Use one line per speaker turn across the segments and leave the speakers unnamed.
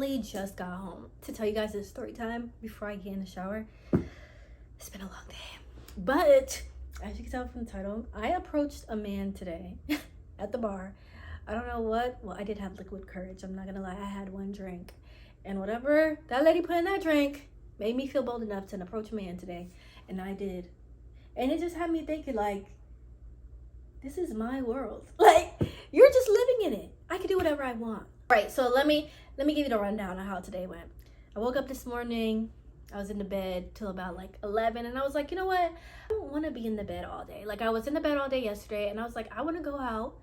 literally just got home to tell you guys this story time before I get in the shower. It's been a long day. But as you can tell from the title, I approached a man today at the bar. I don't know what. Well, I did have liquid courage. I'm not gonna lie. I had one drink. And whatever that lady put in that drink made me feel bold enough to approach a man today. And I did. And it just had me thinking, like, this is my world. Like, you're just living in it. I can do whatever I want. Right, so let me give you the rundown of how today went. I woke up this morning. I was in the bed till about like 11, and I was like, you know what? I don't want to be in the bed all day. Like, I was in the bed all day yesterday, and I was like, I want to go out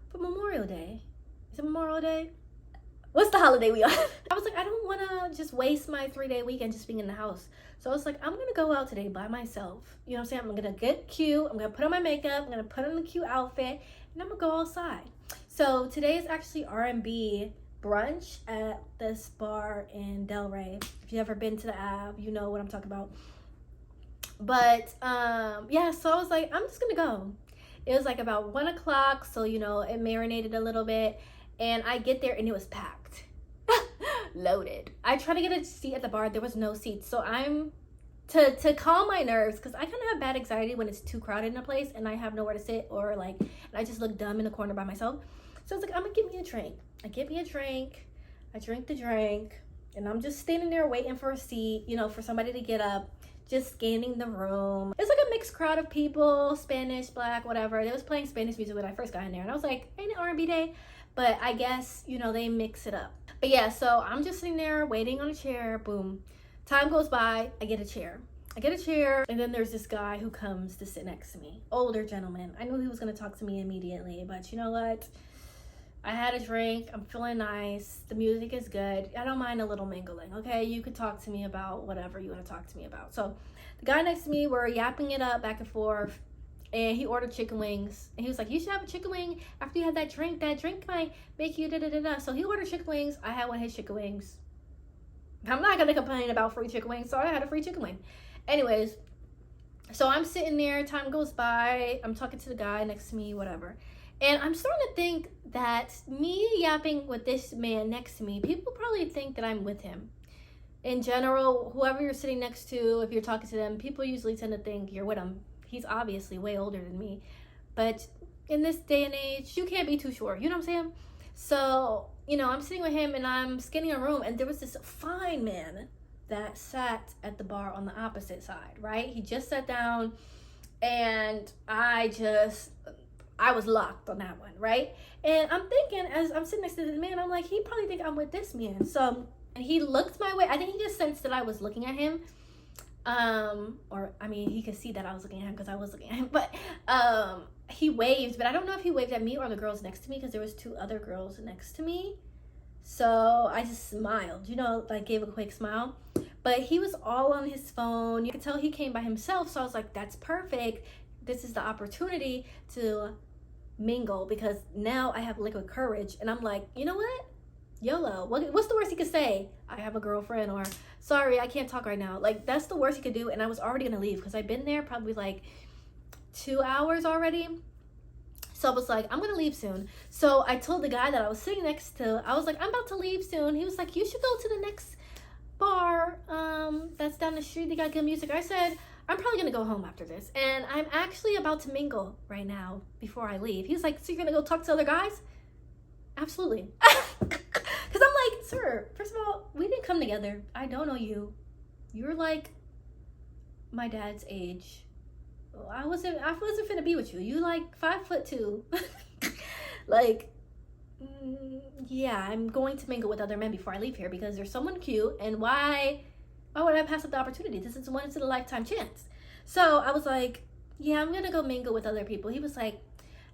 for Memorial Day. Is it Memorial Day? What's the holiday we on? I was like, I don't want to just waste my 3-day weekend just being in the house. So I was like, I'm going to go out today by myself. You know what I'm saying? I'm going to get cute. I'm going to put on my makeup. I'm going to put on a cute outfit, and I'm going to go outside. So today is actually R&B brunch at this bar in Delray. If you've ever been to the Ave, you know what I'm talking about. But yeah, so I was like, I'm just gonna go. It was like about 1 o'clock, so you know, it marinated a little bit, and I get there and it was packed. Loaded. I tried to get a seat at the bar, there was no seats. So I'm to calm my nerves, because I kind of have bad anxiety when it's too crowded in a place and I have nowhere to sit, or like, and I just look dumb in the corner by myself. So I was like, I'm gonna get me a drink. I get me a drink, I drink the drink, and I'm just standing there waiting for a seat, you know, for somebody to get up, just scanning the room. It's like a mixed crowd of people, Spanish, Black, whatever. They was playing Spanish music when I first got in there, and I was like, ain't it R&B day? But I guess, you know, they mix it up. But yeah, so I'm just sitting there waiting on a chair, boom. Time goes by, I get a chair, and then there's this guy who comes to sit next to me. Older gentleman. I knew he was gonna talk to me immediately, but you know what? I had a drink, I'm feeling nice, the music is good. I don't mind a little mingling, okay? You could talk to me about whatever you want to talk to me about. So the guy next to me, we're yapping it up back and forth, and he ordered chicken wings. And he was like, you should have a chicken wing after you had that drink. That drink might make you da-da-da-da. So he ordered chicken wings. I had one of his chicken wings. I'm not going to complain about free chicken wings, so I had a free chicken wing. Anyways, so I'm sitting there, time goes by, I'm talking to the guy next to me, whatever. And I'm starting to think that me yapping with this man next to me, people probably think that I'm with him. In general, whoever you're sitting next to, if you're talking to them, people usually tend to think you're with him. He's obviously way older than me. But in this day and age, you can't be too sure. You know what I'm saying? So, you know, I'm sitting with him and I'm scanning a room, and there was this fine man that sat at the bar on the opposite side, right? He just sat down, and I was locked on that one, right? And I'm thinking, as I'm sitting next to the man, I'm like, he probably think I'm with this man. So, and he looked my way. I think he just sensed that I was looking at him. Or, I mean, he could see that I was looking at him because I was looking at him. But he waved, but I don't know if he waved at me or the girls next to me, because there was 2 other girls next to me. So I just smiled, you know, like gave a quick smile. But he was all on his phone. You could tell he came by himself. So I was like, that's perfect. This is the opportunity to mingle, because now I have liquid courage, and I'm like, you know what, YOLO. What's the worst he could say? I have a girlfriend, or sorry, I can't talk right now. Like, that's the worst he could do. And I was already gonna leave, because I've been there probably like 2 hours already. So I was like, I'm gonna leave soon. So I told the guy that I was sitting next to, I was like, I'm about to leave soon. He was like, you should go to the next bar that's down the street. They got good music. I said, I'm probably gonna go home after this, and I'm actually about to mingle right now before I leave. He's like, so you're gonna go talk to other guys? Absolutely. Because I'm like, sir, first of all, we didn't come together. I don't know you. You're like my dad's age. I wasn't finna be with you. You like 5'2". Like, yeah, I'm going to mingle with other men before I leave here, because there's someone cute, and why would I pass up the opportunity? This is a once in a lifetime chance. So I was like, yeah, I'm gonna go mingle with other people. He was like,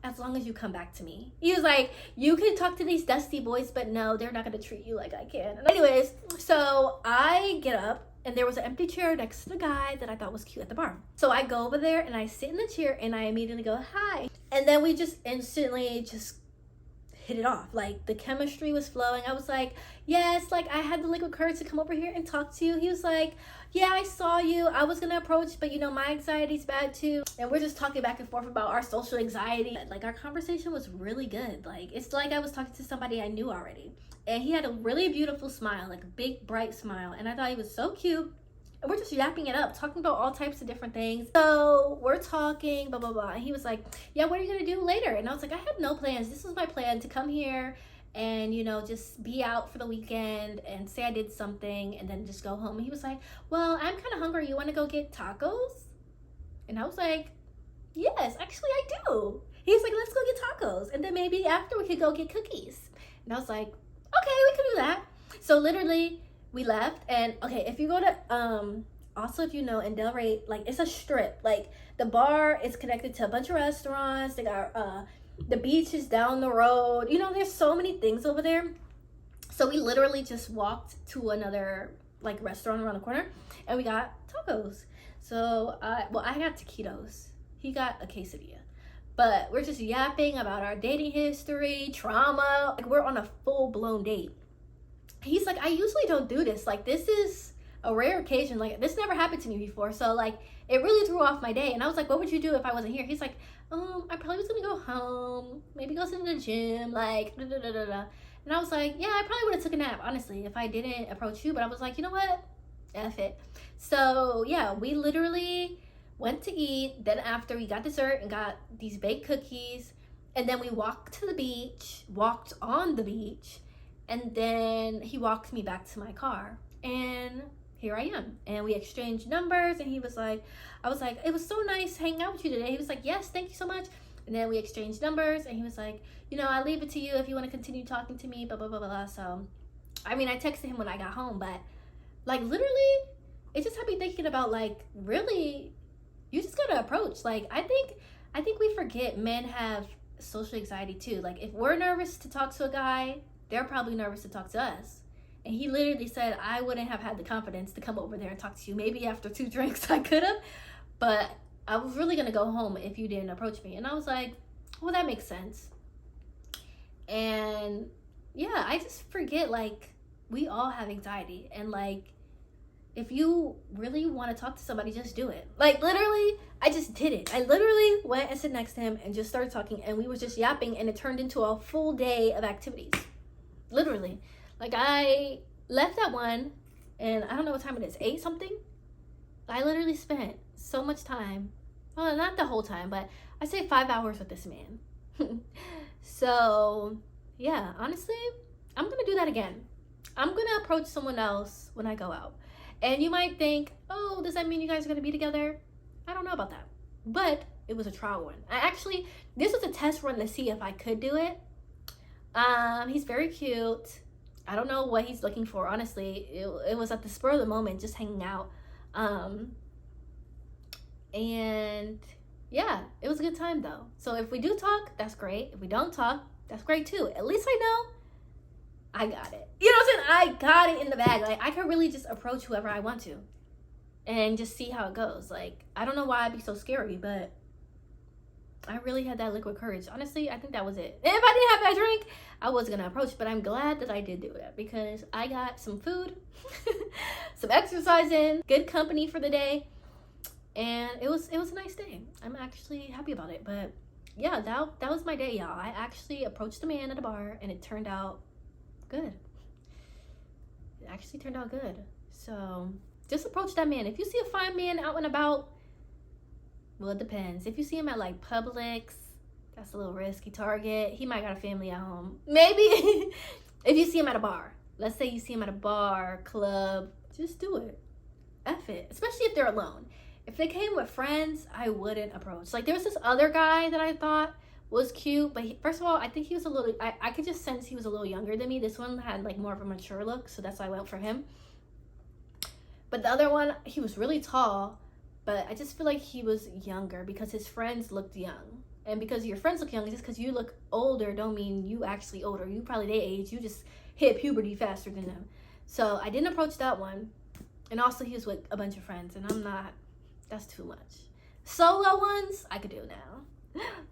as long as you come back to me. He was like, you can talk to these dusty boys, but no, they're not gonna treat you like I can. And anyways, so I get up, and there was an empty chair next to the guy that I thought was cute at the bar. So I go over there and I sit in the chair, and I immediately go, hi. And then we just instantly hit it off. Like, the chemistry was flowing. I was like, yes, like, I had the liquid courage to come over here and talk to you. He was like, yeah, I saw you. I was gonna approach, but you know, my anxiety's bad too. And we're just talking back and forth about our social anxiety. Like, our conversation was really good. Like, it's like I was talking to somebody I knew already. And he had a really beautiful smile, like a big, bright smile. And I thought he was so cute. And we're just yapping it up, talking about all types of different things. So we're talking, blah, blah, blah. And he was like, yeah, what are you gonna do later? And I was like, I have no plans. This was my plan, to come here and, you know, just be out for the weekend and say I did something and then just go home. And he was like, well, I'm kind of hungry. You want to go get tacos? And I was like, yes, actually I do. He's like, let's go get tacos. And then maybe after we could go get cookies. And I was like, okay, we can do that. So literally we left. And okay, if you go to, also if you know, in Delray, like, it's a strip. Like, the bar is connected to a bunch of restaurants. They got, the beach is down the road. You know, there's so many things over there. So we literally just walked to another, like, restaurant around the corner and we got tacos. So I got taquitos. He got a quesadilla. But we're just yapping about our dating history, trauma. Like, we're on a full-blown date. He's like, I usually don't do this. Like, this is a rare occasion. Like, this never happened to me before. So, like, it really threw off my day. And I was like, what would you do if I wasn't here? He's like, I probably was gonna go home, maybe go sit in the gym, like, da, da, da, da, da. And I was like, yeah, I probably would have took a nap, honestly, if I didn't approach you. But I was like, you know what? F it. So, yeah, we literally went to eat. Then after, we got dessert and got these baked cookies. And then we walked on the beach. And then he walked me back to my car. And here I am. And we exchanged numbers. And he was like, I was like, it was so nice hanging out with you today. He was like, yes, thank you so much. And then we exchanged numbers. And he was like, you know, I leave it to you if you want to continue talking to me, blah, blah, blah, blah, blah. So, I mean, I texted him when I got home. But, like, literally, it just had me thinking about, like, really, you just got to approach. Like, I think we forget men have social anxiety too. Like, if we're nervous to talk to a guy, they're probably nervous to talk to us. And he literally said, I wouldn't have had the confidence to come over there and talk to you. Maybe after 2 drinks I could have, but I was really going to go home if you didn't approach me. And I was like, well, that makes sense. And yeah, I just forget, like, we all have anxiety. And, like, if you really want to talk to somebody, just do it. Like, literally, I just did it. I literally went and sat next to him and just started talking. And we were just yapping. And it turned into a full day of activities. Literally. Like, I left at 1, and I don't know what time it is, 8 something. I literally spent so much time, well, not the whole time, but I say 5 hours with this man. So, yeah, honestly, I'm going to do that again. I'm going to approach someone else when I go out. And you might think, oh, does that mean you guys are going to be together? I don't know about that. But it was a trial run. This was a test run to see if I could do it. He's very cute. I don't know what he's looking for, honestly. It was at the spur of the moment, just hanging out. And yeah, it was a good time though. So if we do talk, that's great. If we don't talk, that's great too. At least I know I got it. You know what I'm saying? I got it in the bag. Like, I can really just approach whoever I want to and just see how it goes. Like, I don't know why I'd be so scary, but I really had that liquid courage. Honestly, I think that was it. And if I didn't have that drink, I was going to approach. But I'm glad that I did do that because I got some food, some exercise in, good company for the day. And it was a nice day. I'm actually happy about it. But yeah, that was my day, y'all. I actually approached a man at a bar and it turned out good. It actually turned out good. So just approach that man. If you see a fine man out and about, well, it depends. If you see him at like Publix, that's a little risky. Target, he might got a family at home. Maybe. If you see him at a bar, let's say you see him at a bar, club, just do it. F it. Especially if they're alone. If they came with friends, I wouldn't approach. Like, there was this other guy that I thought was cute, but first of all, I think he was a little, I could just sense he was a little younger than me. This one had like more of a mature look, so that's why I went for him. But the other one, he was really tall, but I just feel like he was younger because his friends looked young. And because your friends look young, just because you look older don't mean you actually older. You probably their age. You just hit puberty faster than them. So I didn't approach that one. And also he was with a bunch of friends, and I'm not, that's too much. Solo ones, I could do now.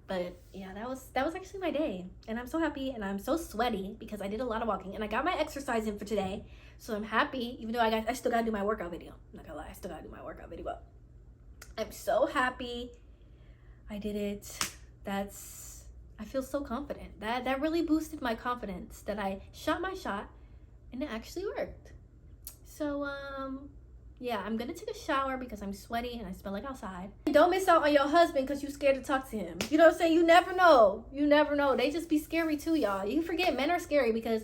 But yeah, that was actually my day, and I'm so happy, and I'm so sweaty because I did a lot of walking, and I got my exercise in for today, so I'm happy. Even though I still gotta do my workout video. I'm not gonna lie, I still gotta do my workout video, but I'm so happy I did it. I feel so confident. That really boosted my confidence that I shot my shot and it actually worked. So yeah, I'm gonna take a shower because I'm sweaty and I smell like outside. Don't miss out on your husband because you're scared to talk to him. You know what I'm saying? You never know. You never know. They just be scary too, y'all. You forget men are scary because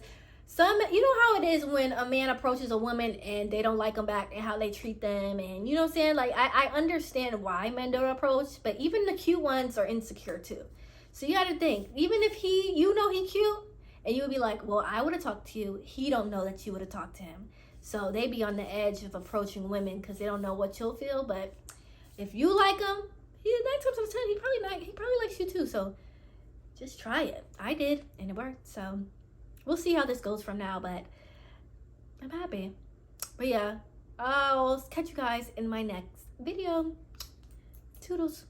you know how it is when a man approaches a woman and they don't like them back and how they treat them, and you know what I'm saying? Like I understand why men don't approach, but even the cute ones are insecure too. So you gotta think, even if he cute, and you would be like, well, I would have talked to you. He don't know that you would have talked to him. So they be on the edge of approaching women because they don't know what you'll feel. But if you like him, he 9 times out of 10, he probably likes you too. So just try it. I did, and it worked. So we'll see how this goes from now, but I'm happy. But yeah, I'll catch you guys in my next video. Toodles.